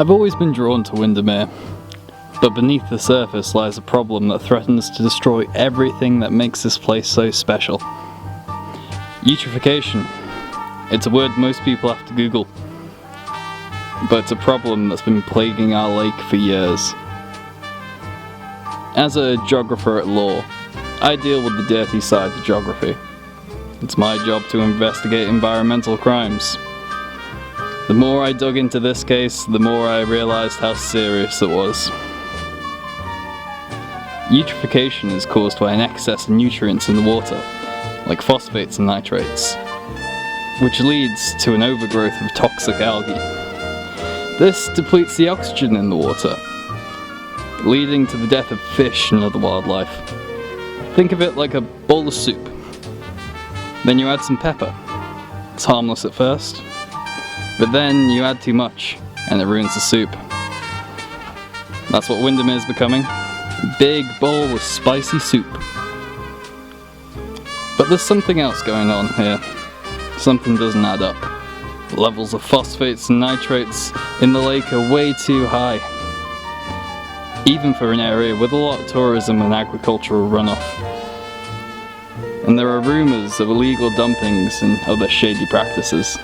I've always been drawn to Windermere, but beneath the surface lies a problem that threatens to destroy everything that makes this place so special. Eutrophication. It's a word most people have to Google, but it's a problem that's been plaguing our lake for years. As a geographer at law, I deal with the dirty side of geography. It's my job to investigate environmental crimes. The more I dug into this case, the more I realized how serious it was. Eutrophication is caused by an excess of nutrients in the water, like phosphates and nitrates, which leads to an overgrowth of toxic algae. This depletes the oxygen in the water, leading to the death of fish and other wildlife. Think of it like a bowl of soup. Then you add some pepper. It's harmless at first, but then you add too much and it ruins the soup. That's what Windermere is becoming. A big bowl of spicy soup. But there's something else going on here. Something doesn't add up. The levels of phosphates and nitrates in the lake are way too high, even for an area with a lot of tourism and agricultural runoff. And there are rumours of illegal dumpings and other shady practices.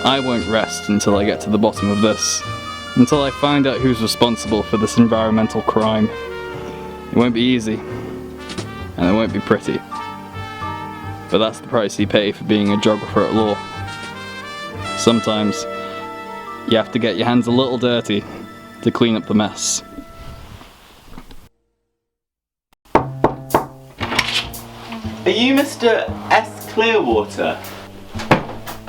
I won't rest until I get to the bottom of this, until I find out who's responsible for this environmental crime. It won't be easy, and it won't be pretty. But that's the price you pay for being a geographer at law. Sometimes, you have to get your hands a little dirty to clean up the mess. Are you Mr. S. Clearwater?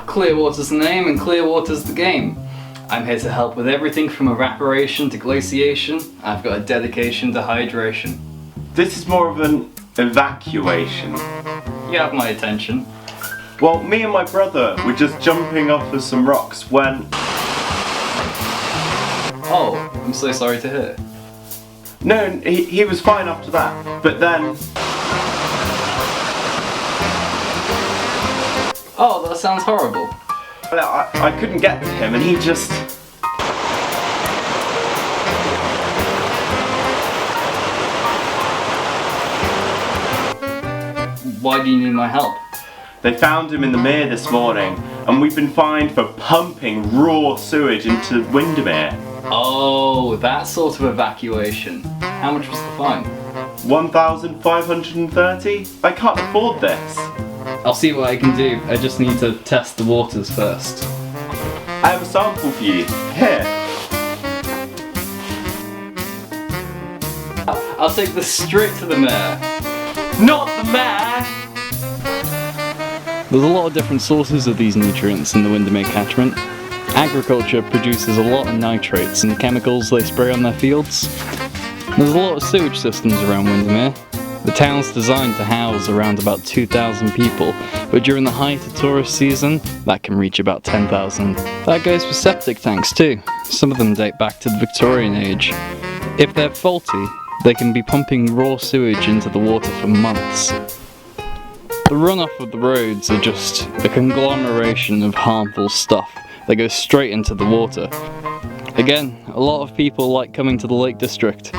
Clearwater's the name and Clearwater's the game. I'm here to help with everything from evaporation to glaciation. I've got a dedication to hydration. This is more of an evacuation. You have my attention. Well, me and my brother were just jumping off of some rocks when... Oh, I'm so sorry to hear. No, he was fine after that, but then... Oh, that sounds horrible. I couldn't get to him and he just... Why do you need my help? They found him in the mere this morning and we've been fined for pumping raw sewage into Windermere. Oh, that sort of evacuation. How much was the fine? 1,530? I can't afford this. I'll see what I can do. I just need to test the waters first. I have a sample for you. Here. I'll take this straight to the mayor. Not the mayor! There's a lot of different sources of these nutrients in the Windermere catchment. Agriculture produces a lot of nitrates and chemicals they spray on their fields. There's a lot of sewage systems around Windermere. The town's designed to house around about 2,000 people, but during the height of tourist season, that can reach about 10,000. That goes for septic tanks too. Some of them date back to the Victorian age. If they're faulty, they can be pumping raw sewage into the water for months. The runoff of the roads are just a conglomeration of harmful stuff that goes straight into the water. Again, a lot of people like coming to the Lake District,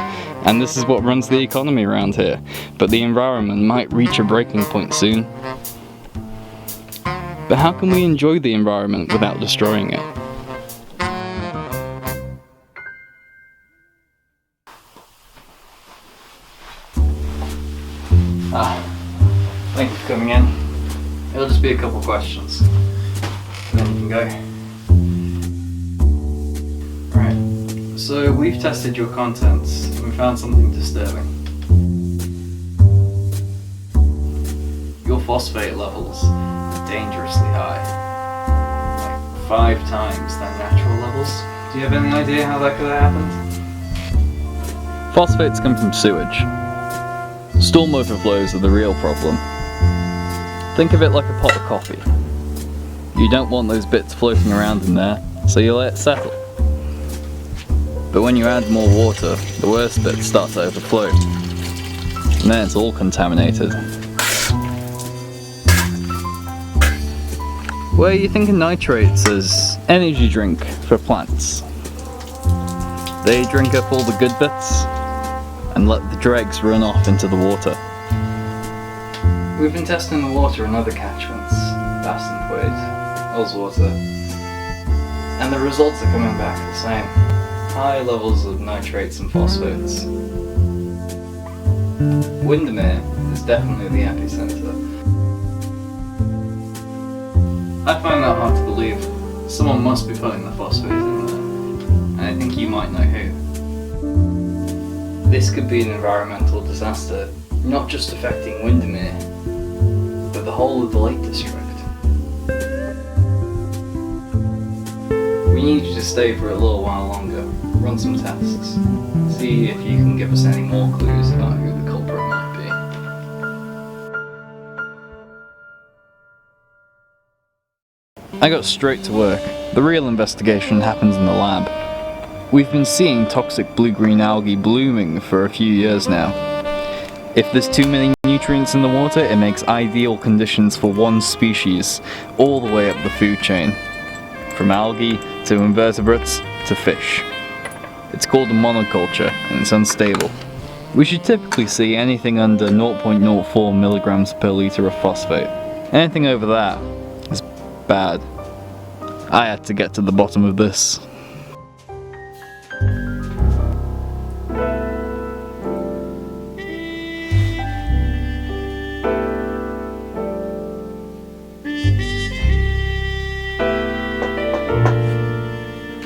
and this is what runs the economy around here, but the environment might reach a breaking point soon. But how can we enjoy the environment without destroying it? Thank you for coming in. It'll just be a couple questions, and then you can go. Right, so we've tested your contents and we found something disturbing. Your phosphate levels are dangerously high, like 5 times their natural levels. Do you have any idea how that could have happened? Phosphates come from sewage. Storm overflows are the real problem. Think of it like a pot of coffee. You don't want those bits floating around in there, so you let it settle. But when you add more water, the worst bits start to overflow. And then it's all contaminated. Were you thinking nitrates as Energy drink for plants. They drink up all the good bits and let the dregs run off into the water. We've been testing the water in other catchments, Bass and Quaid, Ullswater, and the results are coming back the same. High levels of nitrates and phosphates. Windermere is definitely the epicenter. I find that hard to believe. Someone must be putting the phosphate in there, and I think you might know who. This could be an environmental disaster, not just affecting Windermere, but the whole of the Lake District. We need you to stay for a little while longer, run some tests, see if you can give us any more clues about who the culprit might be. I got straight to work. The real investigation happens in the lab. We've been seeing toxic blue-green algae blooming for a few years now. If there's too many nutrients in the water, it makes ideal conditions for one species, all the way up the food chain. From algae to invertebrates to fish. It's called a monoculture and it's unstable. We should typically see anything under 0.04 milligrams per litre of phosphate. Anything over that is bad. I had to get to the bottom of this.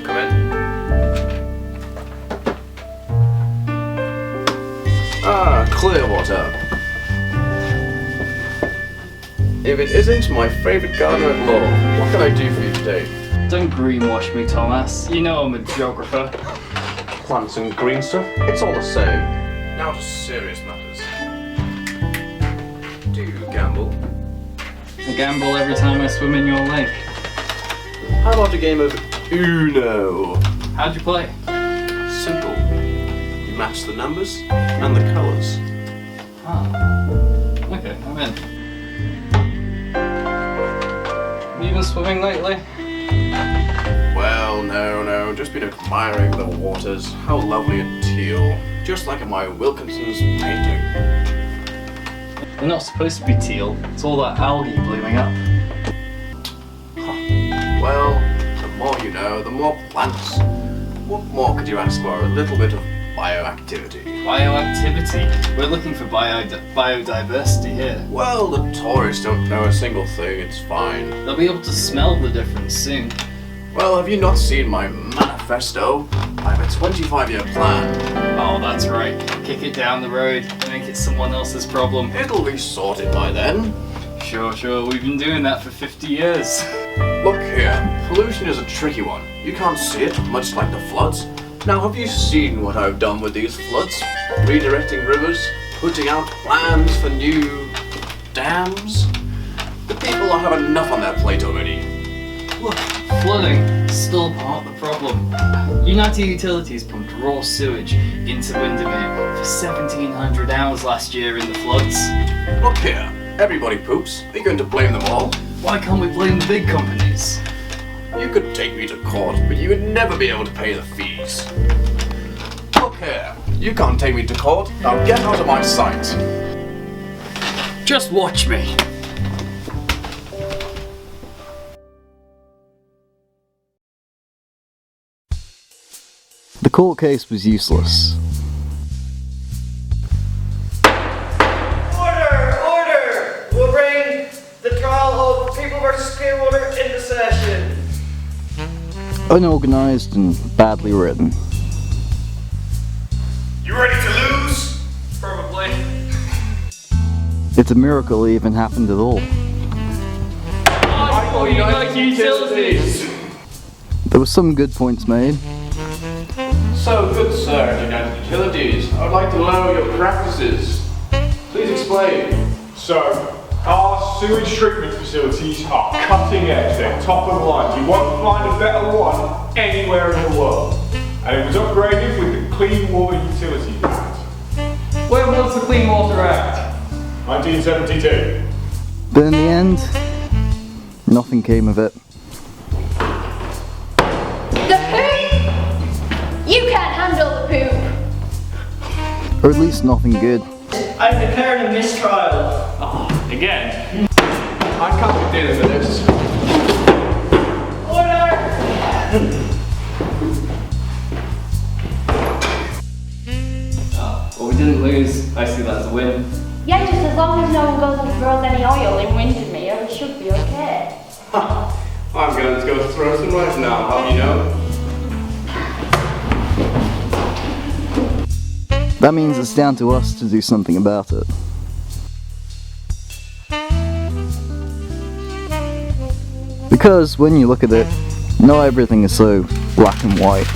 Come in. Ah, Clearwater. If it isn't my favourite gardener at law, what can I do for you today? Don't greenwash me, Thomas. You know I'm a geographer. Plants and green stuff, it's all the same. Now to serious matters. Do you gamble? I gamble every time I swim in your lake. How about a game of Uno? How'd you play? Simple. You match the numbers and the colours. Ah. Okay, I'm in. Have you been swimming lately? Well, no, just been admiring the waters. How lovely and teal. Just like in my Wilkinson's painting. They're not supposed to be teal. It's all that algae blooming up. Well, the more you know, the more plants. What more could you ask for? A little bit of bioactivity. Bioactivity? We're looking for biodiversity here. Well, the tourists don't know a single thing, it's fine. They'll be able to smell the difference soon. Well, have you not seen my manifesto? I have a 25-year plan. Oh, that's right. Kick it down the road, make it someone else's problem. It'll be sorted by then. Sure, we've been doing that for 50 years. Look here, pollution is a tricky one. You can't see it, much like the floods. Now, have you seen what I've done with these floods? Redirecting rivers, putting out plans for new dams? The people have enough on their plate already. Look, flooding, still part of the problem. United Utilities pumped raw sewage into Windermere for 1,700 hours last year in the floods. Look here, everybody poops. Are you going to blame them all? Why can't we blame the big companies? You could take me to court, but you would never be able to pay the fees. Look here, you can't take me to court. Now get out of my sight. Just watch me. The court case was useless. Order! We'll bring the trial of People vs. Clearwater into session. Unorganized and badly written. You ready to lose? Probably. It's a miracle it even happened at all. I for United Utilities! There were some good points made. So, good sir, United Utilities, I would like to know your practices. Please explain. So, our sewage treatment facilities are cutting edge, they're top of the line. You won't find a better one anywhere in the world. And it was upgraded with the Clean Water Utilities Act. When was the Clean Water Act? 1972. But in the end, nothing came of it. Or at least nothing good. I'm declaring a mistrial. Again? I can't be dealing with this. Order! Well, we didn't lose. I see that as a win. Yeah, just as long as no one goes and throws any oil in Windermere, it should be okay. I'm going to go throw some rice now, how do you know? That means it's down to us to do something about it. Because when you look at it, not everything is so black and white.